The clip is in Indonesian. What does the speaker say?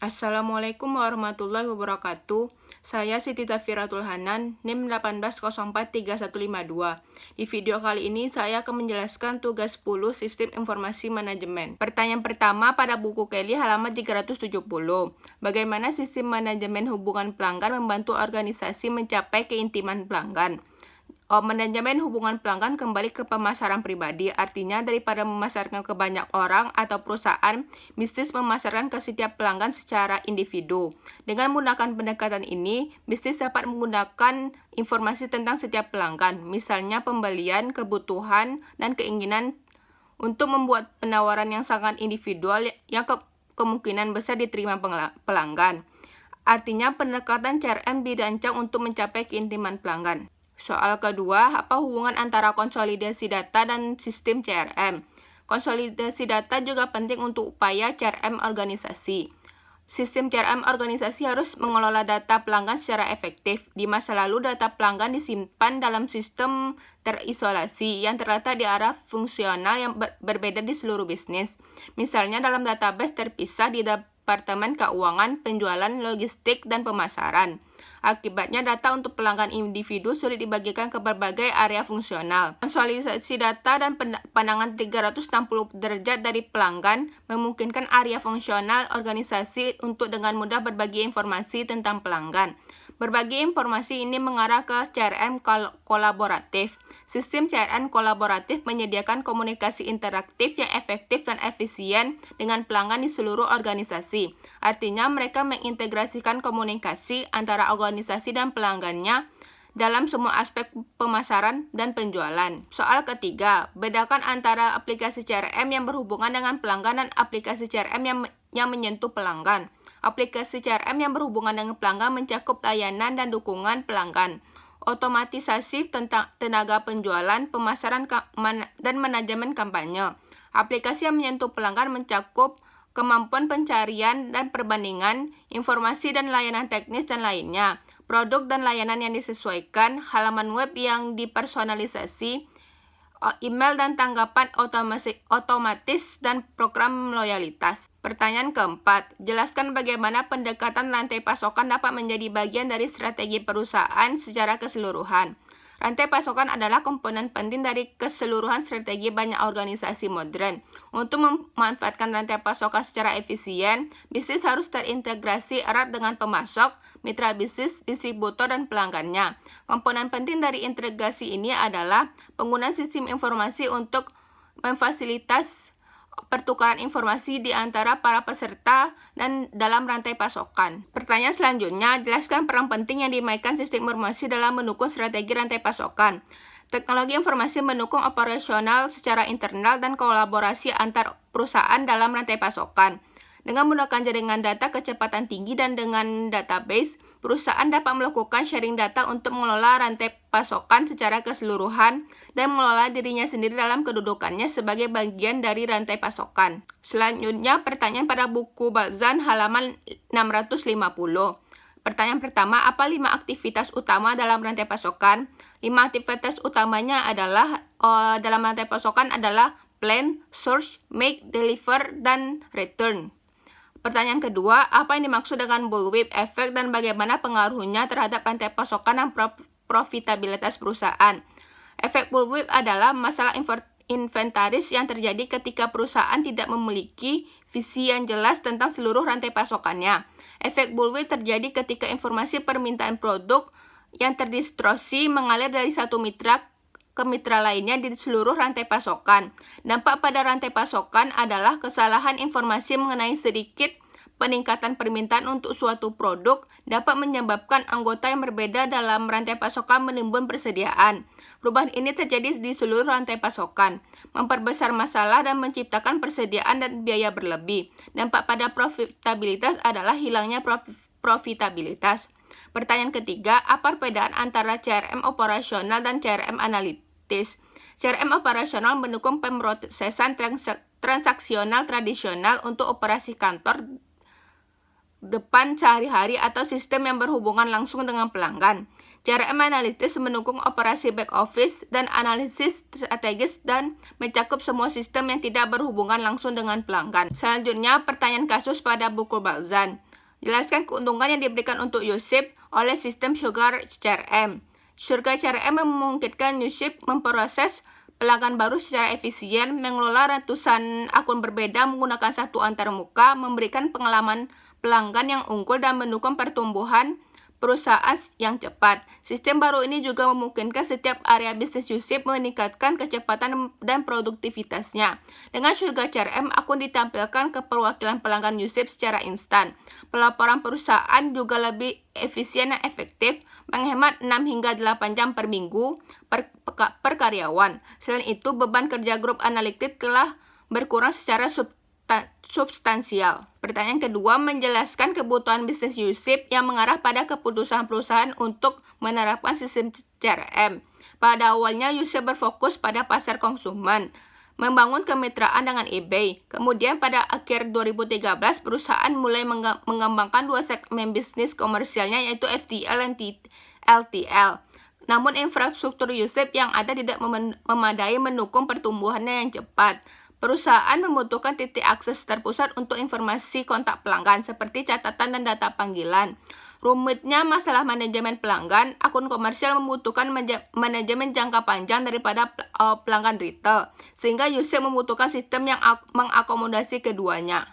Assalamualaikum warahmatullahi wabarakatuh. Saya Siti Zafiratul Hanan, NIM 18043152. Di video kali ini saya akan menjelaskan tugas 10 Sistem Informasi Manajemen. Pertanyaan pertama pada buku Kelly halaman 370. Bagaimana sistem manajemen hubungan pelanggan membantu organisasi mencapai keintiman pelanggan? Manajemen hubungan pelanggan kembali ke pemasaran pribadi, artinya daripada memasarkan ke banyak orang atau perusahaan, bisnis memasarkan ke setiap pelanggan secara individu. Dengan menggunakan pendekatan ini, bisnis dapat menggunakan informasi tentang setiap pelanggan, misalnya pembelian, kebutuhan, dan keinginan untuk membuat penawaran yang sangat individual yang kemungkinan besar diterima pelanggan. Artinya pendekatan CRM dirancang untuk mencapai keintiman pelanggan. Soal kedua, apa hubungan antara konsolidasi data dan sistem CRM? Konsolidasi data juga penting untuk upaya CRM organisasi. Sistem CRM organisasi harus mengelola data pelanggan secara efektif. Di masa lalu, data pelanggan disimpan dalam sistem terisolasi yang terletak di area fungsional yang berbeda di seluruh bisnis. Misalnya dalam database terpisah di Departemen Keuangan, Penjualan, Logistik, dan Pemasaran. Akibatnya data untuk pelanggan individu sulit dibagikan ke berbagai area fungsional. Konsolidasi data dan pandangan 360 derajat dari pelanggan memungkinkan area fungsional organisasi untuk dengan mudah berbagi informasi tentang pelanggan. Berbagi informasi ini mengarah ke CRM kolaboratif. Sistem CRM kolaboratif menyediakan komunikasi interaktif yang efektif dan efisien dengan pelanggan di seluruh organisasi. Artinya mereka mengintegrasikan komunikasi antara organisasi dan pelanggannya dalam semua aspek pemasaran dan penjualan. Soal ketiga, bedakan antara aplikasi CRM yang berhubungan dengan pelanggan dan aplikasi CRM yang menyentuh pelanggan. Aplikasi CRM yang berhubungan dengan pelanggan mencakup layanan dan dukungan pelanggan, otomatisasi tentang tenaga penjualan, pemasaran, dan manajemen kampanye. Aplikasi yang menyentuh pelanggan mencakup kemampuan pencarian dan perbandingan, informasi dan layanan teknis dan lainnya, produk dan layanan yang disesuaikan, halaman web yang dipersonalisasi, email dan tanggapan otomatis, dan program loyalitas. Pertanyaan keempat, jelaskan bagaimana pendekatan rantai pasokan dapat menjadi bagian dari strategi perusahaan secara keseluruhan. Rantai pasokan adalah komponen penting dari keseluruhan strategi banyak organisasi modern. Untuk memanfaatkan rantai pasokan secara efisien, bisnis harus terintegrasi erat dengan pemasok, mitra bisnis, distributor, dan pelanggannya. Komponen penting dari integrasi ini adalah penggunaan sistem informasi untuk memfasilitasi pertukaran informasi di antara para peserta dan dalam rantai pasokan. Pertanyaan selanjutnya, jelaskan peran penting yang dimainkan sistem informasi dalam mendukung strategi rantai pasokan. Teknologi informasi mendukung operasional secara internal dan kolaborasi antar perusahaan dalam rantai pasokan. Dengan menggunakan jaringan data kecepatan tinggi dan dengan database, perusahaan dapat melakukan sharing data untuk mengelola rantai pasokan secara keseluruhan dan mengelola dirinya sendiri dalam kedudukannya sebagai bagian dari rantai pasokan. Selanjutnya, pertanyaan pada buku Balzan halaman 650. Pertanyaan pertama, apa 5 aktivitas utama dalam rantai pasokan? 5 aktivitas utamanya adalah dalam rantai pasokan adalah plan, source, make, deliver, dan return. Pertanyaan kedua, apa yang dimaksud dengan bullwhip effect dan bagaimana pengaruhnya terhadap rantai pasokan dan profitabilitas perusahaan? Efek bullwhip adalah masalah inventaris yang terjadi ketika perusahaan tidak memiliki visi yang jelas tentang seluruh rantai pasokannya. Efek bullwhip terjadi ketika informasi permintaan produk yang terdistorsi mengalir dari satu mitra ke mitra lainnya di seluruh rantai pasokan. Dampak pada rantai pasokan adalah kesalahan informasi mengenai sedikit peningkatan permintaan untuk suatu produk dapat menyebabkan anggota yang berbeda dalam rantai pasokan menimbun persediaan. Perubahan ini terjadi di seluruh rantai pasokan, memperbesar masalah dan menciptakan persediaan dan biaya berlebih. Dampak pada profitabilitas adalah hilangnya profitabilitas. Pertanyaan ketiga, apa perbedaan antara CRM operasional dan CRM analitis? CRM operasional mendukung pemrosesan transaksional tradisional untuk operasi kantor depan sehari-hari atau sistem yang berhubungan langsung dengan pelanggan. CRM analitis mendukung operasi back office dan analisis strategis dan mencakup semua sistem yang tidak berhubungan langsung dengan pelanggan. Selanjutnya, pertanyaan kasus pada buku Balzan. Jelaskan keuntungan yang diberikan untuk Yusip oleh sistem Sugar CRM. Sugar CRM memungkinkan Yusip memproses pelanggan baru secara efisien, mengelola ratusan akun berbeda menggunakan satu antarmuka, memberikan pengalaman pelanggan yang unggul, dan mendukung pertumbuhan perusahaan yang cepat. Sistem baru ini juga memungkinkan setiap area bisnis Yusip meningkatkan kecepatan dan produktivitasnya. Dengan Sugar CRM, akun ditampilkan ke perwakilan pelanggan Yusip secara instan. Pelaporan perusahaan juga lebih efisien dan efektif, menghemat 6 hingga 8 jam per minggu per karyawan. Selain itu, beban kerja grup analitik telah berkurang secara substansial. Pertanyaan kedua, menjelaskan kebutuhan bisnis Yusip yang mengarah pada keputusan perusahaan untuk menerapkan sistem CRM. Pada awalnya, Yusip berfokus pada pasar konsumen, membangun kemitraan dengan eBay. Kemudian pada akhir 2013, perusahaan mulai mengembangkan dua segmen bisnis komersialnya, yaitu FTL dan LTL. Namun infrastruktur Yusip yang ada tidak memadai mendukung pertumbuhannya yang cepat. Perusahaan membutuhkan titik akses terpusat untuk informasi kontak pelanggan, seperti catatan dan data panggilan. Rumitnya masalah manajemen pelanggan, akun komersial membutuhkan manajemen jangka panjang daripada pelanggan retail, sehingga Yusip membutuhkan sistem yang mengakomodasi keduanya.